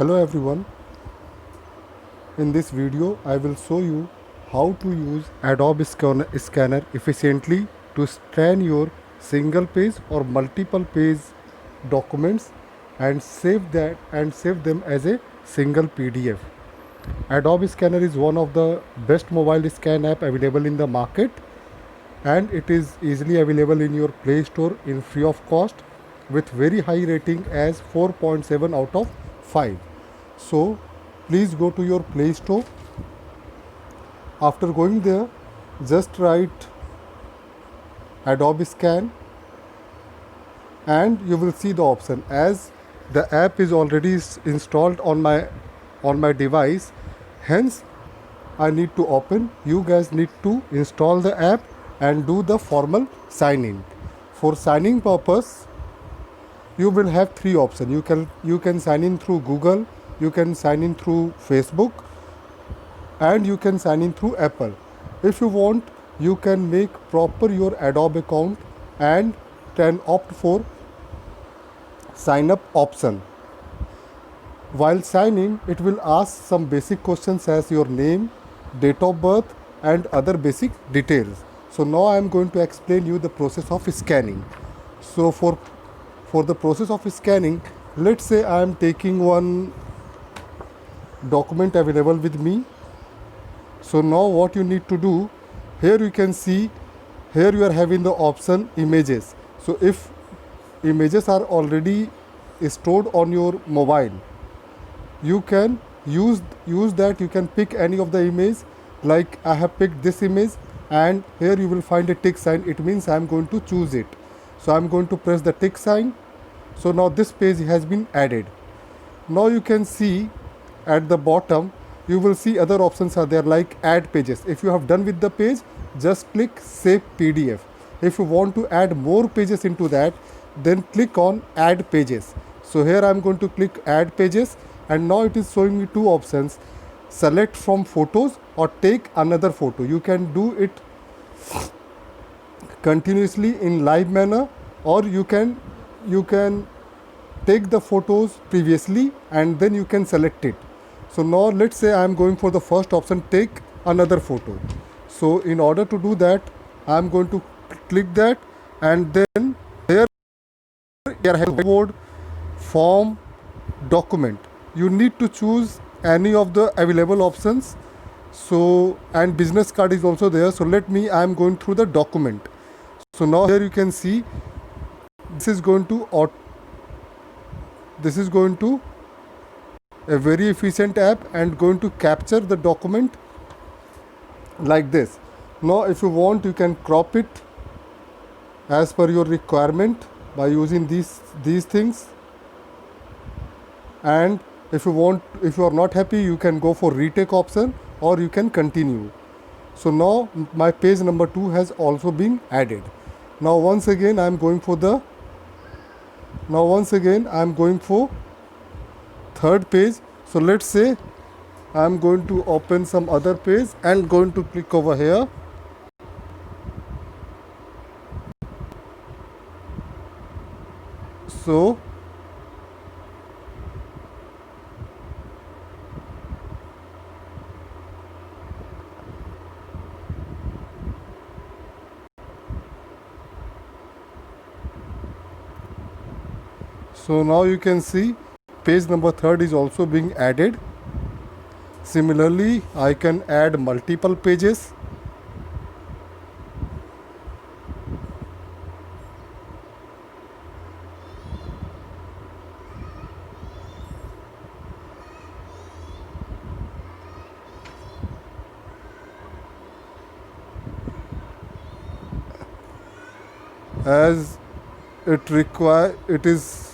Hello everyone, in this video I will show you how to use Adobe Scanner efficiently to scan your single page or multiple page documents and save them as a single PDF. Adobe Scanner is one of the best mobile scan app available in the market, and it is easily available in your Play Store in free of cost with very high rating as 4.7 out of 5. So please go to your Play Store. After going there, just write Adobe Scan and you will see the option. As the app is already installed on my device, hence I need to open. You guys need to install the app and do the formal sign in. For signing purpose, you will have three options. You can sign in through Google, you can sign in through Facebook, and you can sign in through Apple. If you want, you can make proper your Adobe account and can opt for sign up option. While signing, it will ask some basic questions as your name, date of birth, and other basic details. So now I am going to explain you the process of scanning. So for the process of scanning, let's say I am taking one document available with me. So now what you need to do, here you can see, here you are having the option images. So if images are already stored on your mobile, you can use that. You can pick any of the image, like I have picked this image, and here you will find a tick sign. It means I am going to choose it. So I am going to press the tick sign. So now this page has been added. Now you can see at the bottom, you will see other options are there like add pages. If you have done with the page, just click save PDF. If you want to add more pages into that, then click on add pages. So here I am going to click add pages, and now it is showing me two options: select from photos or take another photo. You can do it continuously in live manner, or you can take the photos previously and then you can select it. So now let's say I am going for the first option, take another photo. So in order to do that, I am going to click that, and then here you have Word, form, document. You need to choose any of the available options. So, and business card is also there. So I am going through the document. So now here you can see this is going to a very efficient app and going to capture the document like this. Now if you want, you can crop it as per your requirement by using these things. And if you are not happy, you can go for retake option or you can continue. So now my page number 2 has also been added. Now once again I am going for third page. So let's say I am going to open some other page and going to click over here. So now you can see page number 3 is also being added. Similarly, I can add multiple pages. As it is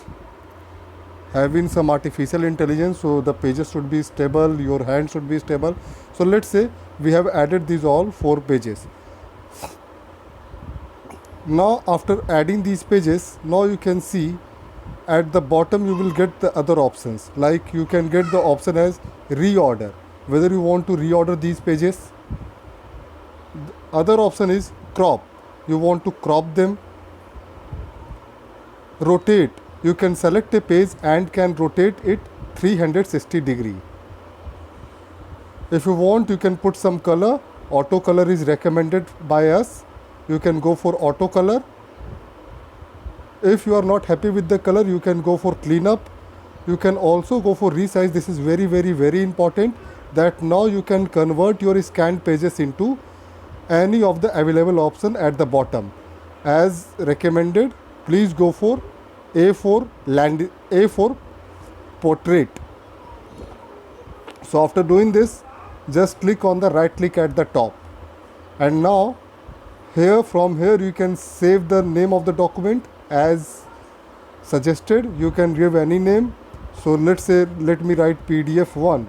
having some artificial intelligence, so the pages should be stable, your hand should be stable. So let's say we have added these all 4 pages. Now after adding these pages, now you can see at the bottom you will get the other options, like you can get the option as reorder, whether you want to reorder these pages. The other option is crop, you want to crop them. Rotate, you can select a page and can rotate it 360 degree. If you want, you can put some color. Auto color is recommended by us. You can go for auto color. If you are not happy with the color, you can go for cleanup. You can also go for resize. This is very important, that now you can convert your scanned pages into any of the available option at the bottom. As recommended, please go for A4 portrait. So after doing this, just click on the right click at the top, and now from here you can save the name of the document as suggested. You can give any name. So let me write PDF1,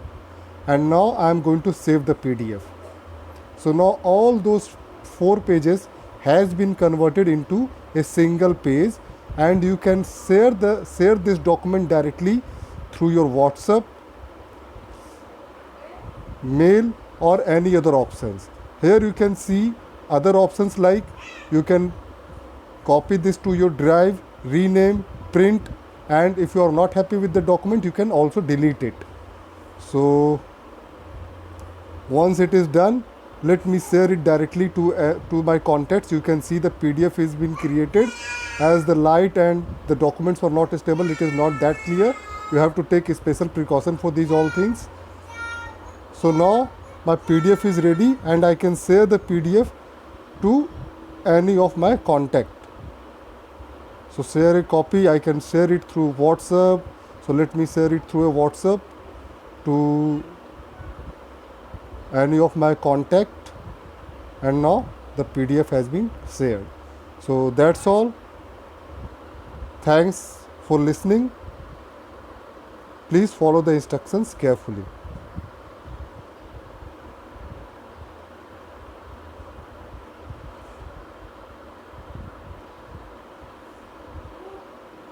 and now I am going to save the PDF. So now all those 4 pages has been converted into a single page, and you can share this document directly through your WhatsApp, mail, or any other options. Here you can see other options, like you can copy this to your drive, rename, print, and if you are not happy with the document, you can also delete it. So once it is done, let me share it directly to my contacts. You can see the PDF is been created. As the light and the documents are not stable, it is not that clear. You have to take a special precaution for these all things. So now my PDF is ready, and I can share the PDF to any of my contact. So share a copy. I can share it through WhatsApp. So let me share it through a WhatsApp to any of my contact, and now the PDF has been shared. So that's all. Thanks for listening. Please follow the instructions carefully.